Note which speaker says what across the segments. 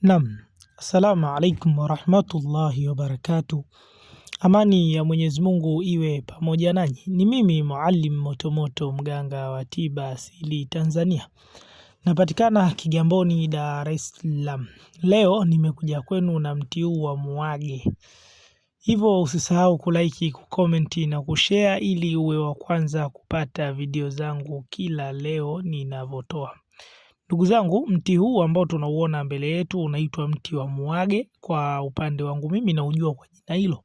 Speaker 1: Naam, assalamu alaikum warahmatullahi wabarakatuh. Amani ya Mwenyezi Mungu iwe pamoja nanyi. Ni mimi Muallim Motomoto, mganga wa tiba asili Tanzania. Napatikana Kigamboni, Dar es Salaam. Leo nimekuja kwenu na mti huu wa muage. Hivyo usisahau kulike, kukomenti na kushare ili uwe wa kwanza kupata video zangu kila leo ninavyotoa. Ndugu zangu, mti huu ambao tunauona mbele yetu unaitwa mti wa muage. Kwa upande wangu mimi naujua kwa jina hilo.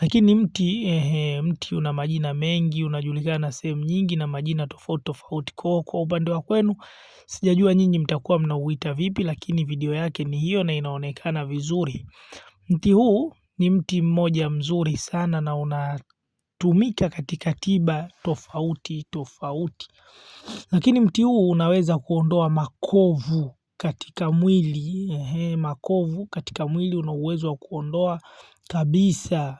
Speaker 1: Lakini mti una majina mengi, unajulikana sehemu nyingi na majina tofauti tofauti. Kwa upande wa kwenu sijajua nyinyi mtakuwa mnauita vipi, lakini video yake ni hiyo na inaonekana vizuri. Mti huu ni mti mmoja mzuri sana na unatumika katika tiba tofauti tofauti. Lakini mti huu unaweza kuondoa makovu katika mwili. Makovu katika mwili una uwezo wa kuondoa kabisa.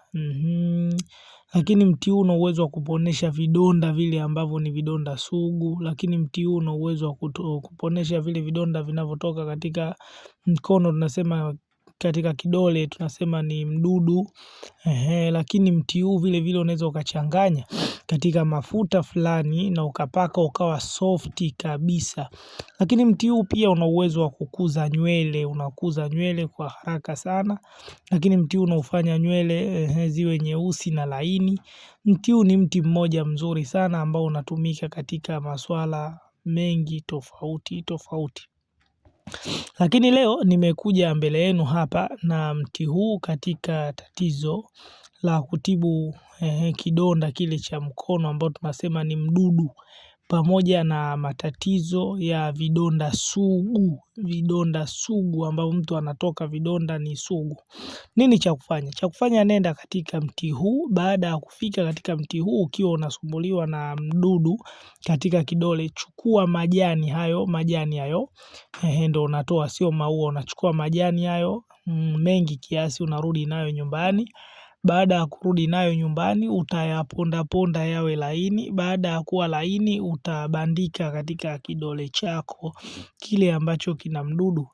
Speaker 1: Lakini mti huu una uwezo wa kuponesha vidonda vile ambavyo ni vidonda sugu. Lakini mti huu una uwezo wa kuponesha vile vidonda vinavyotoka katika mkono, tunasema katika kidole tunasema ni mdudu. Lakini mti huu vile vile unaweza ukachanganya katika mafuta fulani na ukapaka ukawa soft kabisa. Lakini mti huu pia una uwezo wa kukuza nywele, unakuza nywele kwa haraka sana. Lakini mti huu unaufanya nywele ziwe nyeusi na laini. Mti huu ni mti mmoja mzuri sana ambao unatumika katika masuala mengi tofauti tofauti. Lakini leo nimekuja mbele yenu hapa na mti huu katika tatizo la kutibu kidonda kile cha mkono ambao tunasema ni mdudu, pamoja na matatizo ya vidonda sugu ambao mtu anatoka vidonda ni sugu. Nini cha kufanya? Cha kufanya, nenda katika mti huu. Baada ya kufika katika mti huu ukiwa unasumbuliwa na mdudu katika kidole, chukua majani hayo ndio unatoa, sio maua. Unachukua majani hayo mengi kiasi, unarudi nayo nyumbani. Baada ya kurudi nayo nyumbani utayaponda ponda yawe laini. Baada ya kuwa laini utabandika katika kidole chako kile ambacho kina mdudu.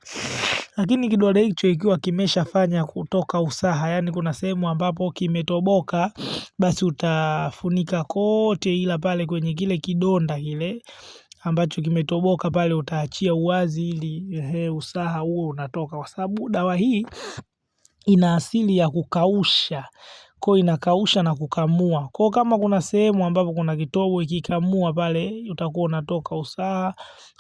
Speaker 1: Lakini kidole hicho ikiwa kimeshafanya kutoka usaha, yani kuna sehemu ambapo kimetoboka, basi utafunika kote, ila pale kwenye kile kidonda kile ambacho kimetoboka pale utaachia uwazi ili usaha huo unatoka, kwa sababu dawa hii ina asili ya kukausha. Kwa inakausha na kukamua. Kwa kama kuna sehemu ambapo kuna kitobo, ikikamua pale utakuwa unatoka usaha,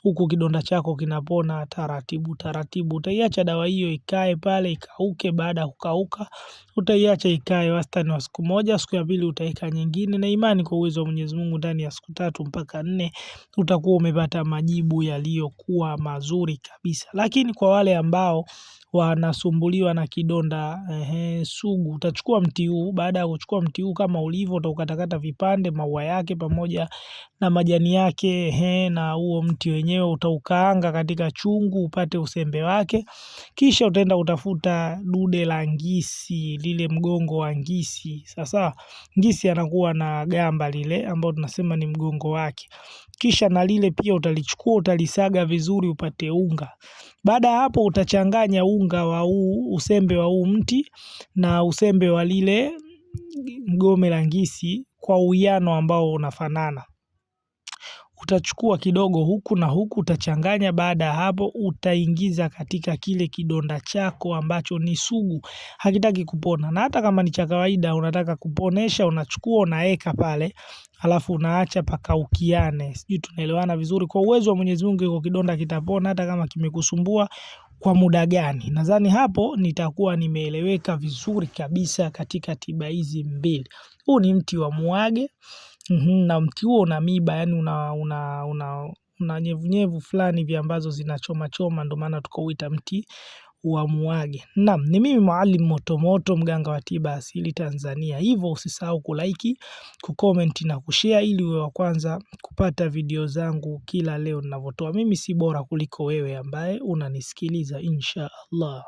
Speaker 1: huku kidonda chako kinapona taratibu taratibu. Utaiacha dawa hiyo ikae pale ikauke. Baada ya kukauka utaiacha ikae wastani wa siku moja. Siku ya pili utaika nyingine, na imani kwa uwezo wa Mwenyezi Mungu ndani ya siku 3 mpaka 4 utakuwa umepata majibu yaliyokuwa mazuri kabisa. Lakini kwa wale ambao wanasumbuliwa na kidonda sugu, utachukua mti huu. Baada ya kuchukua mti huu kama ulivyo, utaukatakata vipande, maua yake pamoja na majani yake, na huo mti wenyewe utaukaanga katika chungu upate usembe wake. Kisha utaenda utafuta dude la ngisi, lile mgongo wa ngisi. Sasa ngisi anakuwa na gamba lile ambao tunasema ni mgongo wake. Kisha na lile pia utalichukua, utalisaga vizuri upate unga. Baada hapo utachanganya unga wa usembe wa mti na usembe wa lile gome la ngisi kwa uwiano ambao unafanana. Utachukua kidogo huku na huku utachanganya. Baada ya hapo utaingiza katika kile kidonda chako ambacho ni sugu, hakitaki kupona. Na hata kama ni cha kawaida unataka kuponesha, unachukua unaeka pale, alafu unaacha pakaukiane. Sijui tunaelewana vizuri. Kwa uwezo wa Mwenyezi Mungu iko kidonda kitapona hata kama kimekusumbua kwa muda gani. Nadhani hapo nitakuwa nimeeleweka vizuri kabisa katika tiba hizi mbili. Huu ni mti wa muage. Na mti huo una miba, yani una nyevunyevu fulani vya ambazo zinachoma choma, ndio maana tukauita mti wa muage. Naam, ni mimi Muallim Motomoto, mganga wa tiba asili Tanzania. Hivyo usisahau kulike, kucomment na kushare ili uwe wa kwanza kupata video zangu kila leo ninavyotoa. Mimi si bora kuliko wewe ambaye unanisikiliza, insha Allah.